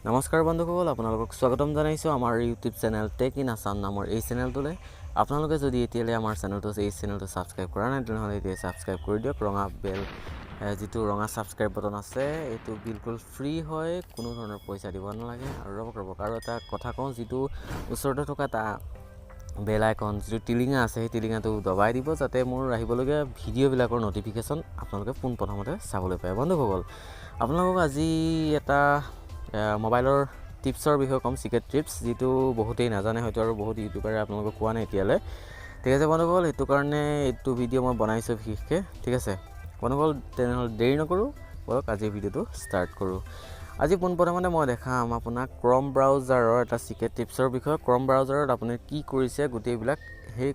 নমস্কাৰ বন্ধুসকল, আপোনালোকক স্বাগতম জনাইছোঁ আমাৰ YouTube channel tech in Assam নামৰ এই চেনেলটোলৈ। আপোনালোকে যদি এতিয়ালৈ আমাৰ চেনেলটো ছাবস্ক্ৰাইব কৰা নাই তেনেহ'লে এতিয়া ছাবস্ক্ৰাইব কৰি দিয়ক। ৰঙা বেল যিটো ৰঙা ছাবস্ক্ৰাইব বটন আছে এইটো বিলকুল ফ্ৰী হয়, কোনো ধৰণৰ পইচা দিব নালাগে। আৰু ৰ'বক আৰু এটা কথা কওঁ, যিটো ওচৰতে থকা এটা বেল আইকন যিটো টিলিঙা আছে সেই টিলিঙাটো দবাই দিব, যাতে মোৰ আহিবলগীয়া ভিডিঅ'বিলাকৰ ন'টিফিকেশ্যন আপোনালোকে পোনপ্ৰথমতে চাবলৈ পায়। বন্ধুসকল, আপোনালোকক আজি এটা মোবাইলৰ টিপছৰ বিষয়ে ক'ম, চিক্ৰেট টিপছ, যিটো বহুতেই নাজানে হয়তো আৰু বহুত ইউটিউবাৰে আপোনালোকক কোৱা নাই এতিয়ালৈ। ঠিক আছে বন্ধুসকল, সেইটো কাৰণে এইটো ভিডিঅ' মই বনাইছোঁ বিশেষকৈ। ঠিক আছে বন্ধুসকল, তেনেহ'লে দেৰি নকৰোঁ, ব'লক আজিৰ ভিডিঅ'টো ষ্টাৰ্ট কৰোঁ। আজি পোনপ্ৰথমতে মই দেখাম আপোনাক ক্ৰম ব্ৰাউজাৰৰ এটা চিক্ৰেট টিপছৰ বিষয়ে। ক্ৰম ব্ৰাউজাৰত আপুনি কি কৰিছে গোটেইবিলাক সেই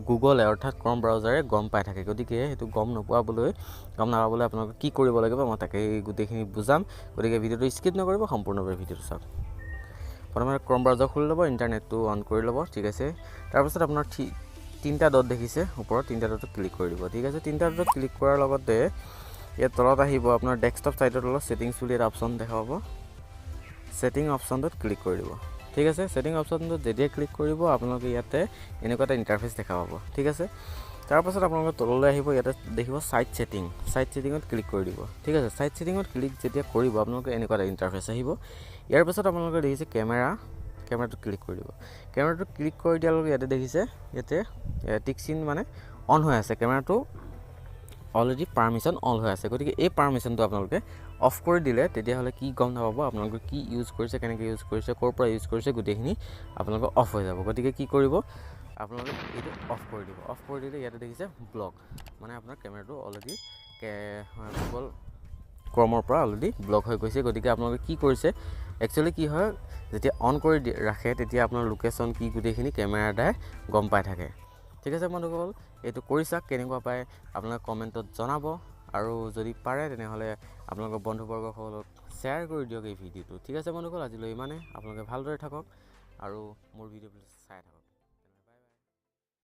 গুগলে অৰ্থাৎ ক্ৰম ব্ৰাউজাৰে গম পাই থাকে। গতিকে সেইটো গম নাপাবলৈ আপোনালোকে কি কৰিব লাগিব মই তাকেই গোটেইখিনি বুজাম। গতিকে ভিডিঅ'টো স্কিপ নকৰিব, সম্পূৰ্ণভাৱে ভিডিঅ'টো চাওক। প্ৰথমে ক্ৰম ব্ৰাউজাৰ খুলি ল'ব, ইণ্টাৰনেটটো অন কৰি ল'ব। ঠিক আছে, তাৰপাছত আপোনাৰ তিনিটা ডট দেখিছে ওপৰত, তিনিটা ডটত ক্লিক কৰি দিব। ঠিক আছে, তিনিটা ডটত ক্লিক কৰাৰ লগতে ইয়াত তলত আহিব আপোনাৰ ডেস্কটপ ছাইডৰ তলত ছেটিংছ বুলি এটা অপশ্যন দেখা পাব। ছেটিং অপশ্যনটোত ক্লিক কৰি দিব। ঠিক আছে, ছেটিং অপশ্যনটোত যেতিয়া ক্লিক কৰিব আপোনালোকে ইয়াতে এনেকুৱা এটা ইণ্টাৰফেচ দেখা পাব। ঠিক আছে, তাৰপাছত আপোনালোকে তললৈ আহিব, ইয়াতে দেখিব ছাইট ছেটিঙত ক্লিক কৰি দিব। ঠিক আছে, ছাইট ছেটিঙত ক্লিক যেতিয়া কৰিব আপোনালোকে এনেকুৱা এটা ইণ্টাৰফেচ আহিব। ইয়াৰ পাছত আপোনালোকে দেখিছে কেমেৰাটো ক্লিক কৰি দিব। কেমেৰাটো ক্লিক কৰি দিয়াৰ লগে ইয়াতে দেখিছে ইয়াতে টিক চিন মানে অন হৈ আছে, কেমেৰাটো অলৰেডি পাৰ্মিশ্যন অন হৈ আছে। গতিকে এই পাৰ্মিশ্যনটো আপোনালোকে অফ কৰি দিলে তেতিয়াহ'লে কি গম নাপাব, আপোনালোকে কি ইউজ কৰিছে, কেনেকৈ ইউজ কৰিছে, ক'ৰ পৰা ইউজ কৰিছে, গোটেইখিনি আপোনালোকৰ অফ হৈ যাব। গতিকে কি কৰিব, আপোনালোকে এইটো অফ কৰি দিব। অফ কৰি দিলে ইয়াতে দেখিছে ব্লক, মানে আপোনাৰ কেমেৰাটো অলৰেডি গুগল ক্ৰমৰ পৰা অলৰেডি ব্লক হৈ গৈছে। গতিকে আপোনালোকে কি কৰিছে, একচুৱেলি কি হয়, যেতিয়া অন কৰি ৰাখে তেতিয়া আপোনাৰ লোকেশ্যন কি গোটেইখিনি কেমেৰাৰ দ্বাৰাই গম পাই থাকে। ঠিক আছে বন্ধুসকল, এইটো কৰি চাওক, কেনেকুৱা পায় আপোনালোকে কমেণ্টত জনাব। আৰু যদি পাৰে তেনেহ'লে আপোনালোকৰ বন্ধুবৰ্গসকলক শ্বেয়াৰ কৰি দিয়ক এই ভিডিঅ'টো। ঠিক আছে বন্ধুসকল, আজিলৈ ইমানে। আপোনালোকে ভালদৰে থাকক আৰু মোৰ ভিডিঅ'বিলাক চাই থাকক।